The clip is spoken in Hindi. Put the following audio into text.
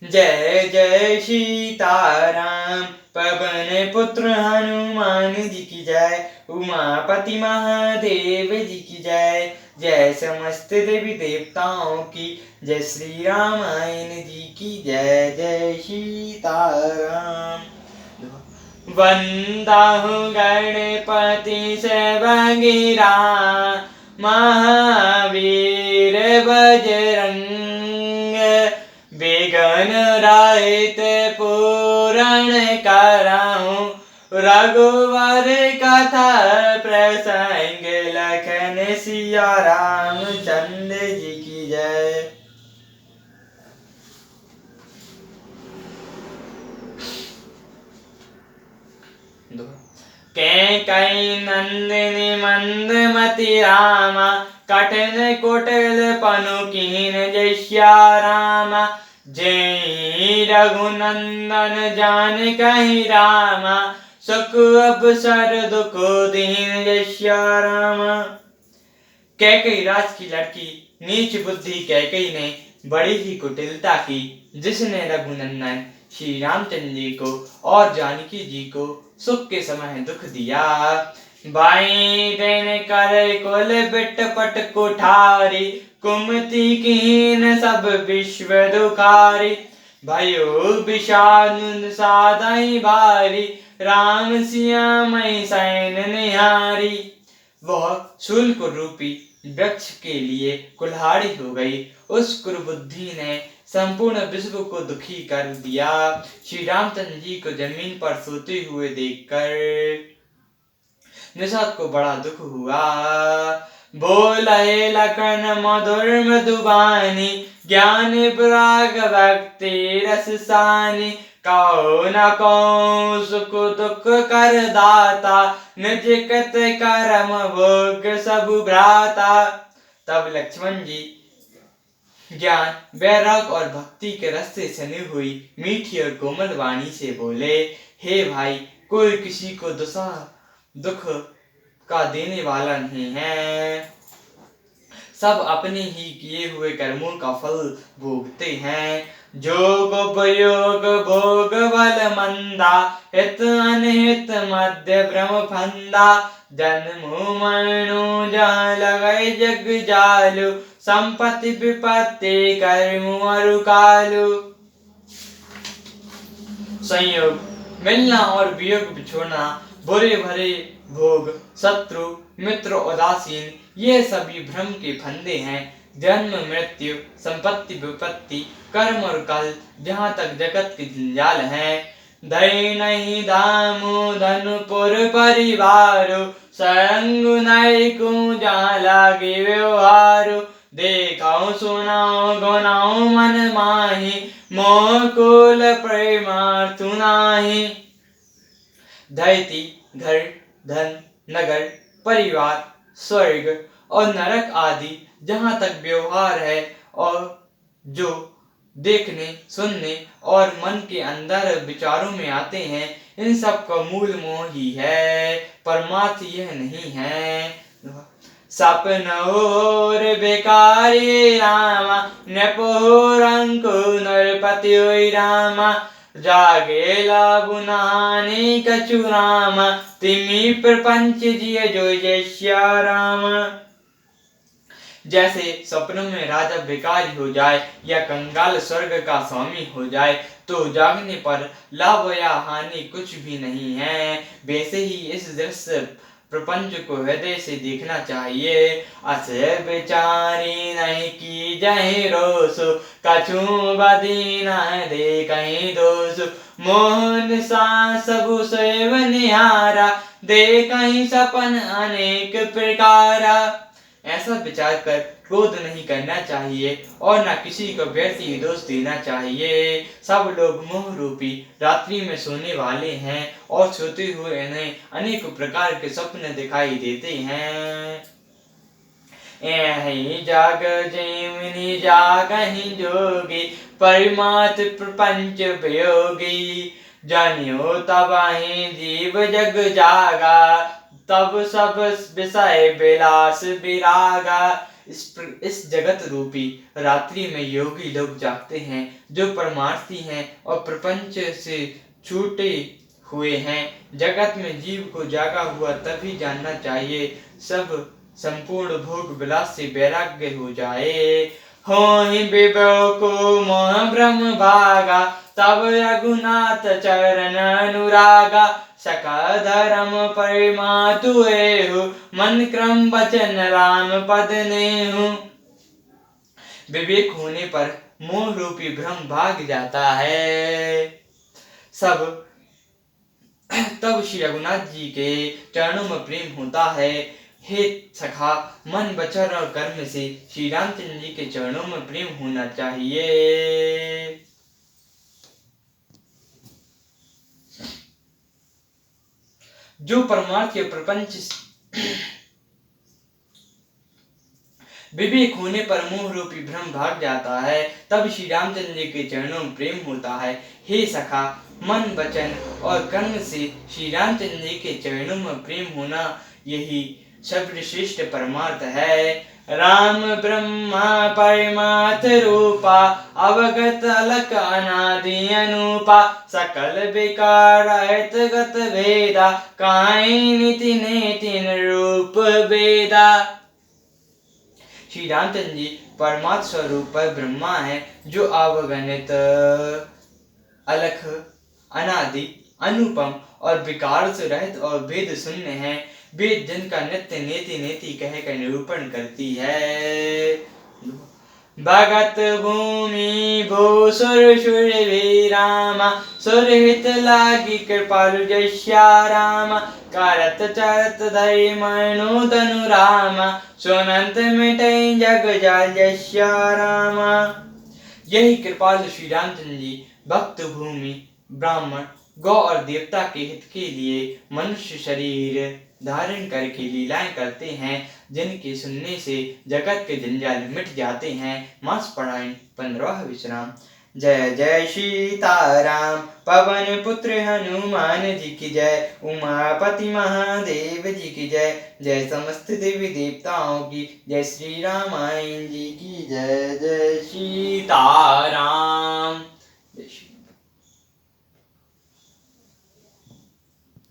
जय जय सीताराम। पवन पुत्र हनुमान जी की जय। उमापति महादेव जी की जय। जय समस्त देवी देवताओं की जय। श्री रामायण जी की जय। जय सीताराम। वंदाहु गणपति सर्वगिरा महावीर बजरंग। विघ्न रहित पूरण करहु रघुवर कथा प्रसंग। लखन सिया रामचंद्र जी की जय। कैकेयी नंदिनी मंदमति रामा। कठिन कुटिल पनु कीन जय सिया रामा। जय रघुनंदन जानकी रामा। सुख अवसर दुख दीन जय सिया रामा। कैकेयी राज की लड़की नीच बुद्धि कैकेयी ने बड़ी ही कुटिलता की, जिसने रघुनंदन श्री रामचंद्र जी को और जानकी जी को सुख के समय दुख दिया। बाई दिन कर कुल बिटपट कुठारी। कुमति कीन सब विश्व दुखारी। भयो विषाद साधई भारी। राम सिया मई सैन निहारी। वह शूल रूपी वृक्ष के लिए कुल्हाड़ी हो गई। उस कुबुद्धि ने संपूर्ण विश्व को दुखी कर दिया। श्री रामचंद्र जी को जमीन पर सोते हुए देखकर निषाद को बड़ा दुख हुआ। बोले लखन मधुर मधुबानी। ज्ञान प्राग भक्ति रस सानी। कहो न कहो सुख दुख कर दाता। निज कत करम भोग सब भ्राता। तब लक्ष्मण जी ज्ञान वैराग और भक्ति के रस से सनी हुई मीठी और कोमल वाणी से बोले, हे भाई, कोई किसी को दुख का देने वाला नहीं है। सब अपने ही किए हुए कर्मों का फल भोगते हैं। जोग उपयोग भोग बल मंदा। हित अनहित मध्य भ्रम फंदा। जन्म मरणो जहाँ लगे जग जालु। संपत्ति विपत्ति कर्म अरु कालु। संयोग मिलना और वियोग बिछोड़ना, बुरे भरे भोग, शत्रु मित्र उदासीन, ये सभी भ्रम के फंदे हैं। जन्म मृत्यु संपत्ति विपत्ति कर्म और काल, जहाँ तक जगत के जंजाल हैं। दय नहीं दामो धनुपुर परिवारो। सरंगु नय को जहाँ लागे व्यवहारो। देखाओ सुनाओ गुनाओ मन माही। मोह कुल प्रेमार्थु नाही। दैती घर धन नगर परिवार स्वर्ग और नरक आदि जहाँ तक व्यवहार है और जो देखने सुनने और मन के अंदर विचारों में आते हैं, इन सब का मूल मोह ही है, परमार्थ यह नहीं है। सपन और बेकारी रामा। नृपोर अंकु नरपति होई रामा। जागेला बुनाने कछु रामा। तिमी प्रपंच जिय जो जय सिया राम। जैसे स्वप्न में राजा भिखारी हो जाए या कंगाल स्वर्ग का स्वामी हो जाए तो जागने पर लाभ या हानि कुछ भी नहीं है, वैसे ही इस दृश्य प्रपंच को हृदय से देखना चाहिए। अस विचारी नहीं की जय रोसु। कछु बदी न दे कहीं दोसु। मोहन सा सबु सेव निहारा। दे कहीं सपन अनेक प्रकारा। ऐसा विचार कर क्रोध नहीं करना चाहिए और न किसी को व्यर्थ दोष देना चाहिए। सब लोग मोह रूपी रात्रि में सोने वाले हैं और सोते हुए इन्हें अनेक प्रकार के स्वप्न दिखाई देते हैं। यही जाग जैमिनी जागहि जोगी। परिमात प्रपंच वियोगी। जानियो तबहि जीव जग जागा। तब सब विषय विलास विरागा। इस जगत रूपी रात्रि में योगी लोग जागते हैं, जो परमार्थी हैं और प्रपंच से छूटे हुए हैं। जगत में जीव को जागा हुआ तभी जानना चाहिए, सब संपूर्ण भोग विलास से वैराग्य हो जाए। होहि विभो को मोह ब्रह्म भागा, तब रघुनाथ चरण अनुरागा। सकल धर्म परिमातु एहु, मन क्रम वचन राम पद नेहु। विवेक होने पर मोह रूपी भ्रम भाग जाता है। सब तब श्री रघुनाथ जी के चरणों में प्रेम होता है। हे सखा, मन वचन और कर्म से श्री रामचंद्र जी के चरणों में प्रेम होना चाहिए। जो परमार्थ के प्रपंच विवेक होने पर मोह रूपी भ्रम भाग जाता है, तब श्री रामचंद्र जी के चरणों में प्रेम होता है। हे सखा, मन वचन और कर्म से श्री रामचंद्र जी के चरणों में प्रेम होना, यही सर्वश्रेष्ठ परमार्थ है। राम ब्रह्मा परमार्थ रूपा, अवगत अलक अनादि अनूपा। सकल विकार रहित गत भेदा, काई नीति नेति रूप वेदा। श्री रामचंद्र जी परमात्म स्वरूप पर ब्रह्मा है, जो अवगणित अलख अनादि अनुपम और विकार से रहित और भेद शून्य है। वेद जिनका नित्य नेति नेति कहकर निरूपण करती है। भगत भूमि भू सुर सुर भी रामा, सुरहित लागी कृपालु जस्या रामा। करत चरत धरि मनु तनु रामा, सुनंत मिटई जग जाल जस्या रामा। यही कृपालु श्री रामचंद्र जी भक्त भूमि ब्राह्मण गौ और देवता के हित के लिए मनुष्य शरीर धारण करके लीलाएं करते हैं, जिनके सुनने से जगत के जंजाल मिट जाते हैं। मास पढ़ाएं 15वां विश्राम। जय जय सीताराम, पवन पुत्र हनुमान जी की जय। उमापति महादेव जी की जय। जय समस्त देवी देवताओं की जय। श्री रामायण जी की जय। जय सीताराम।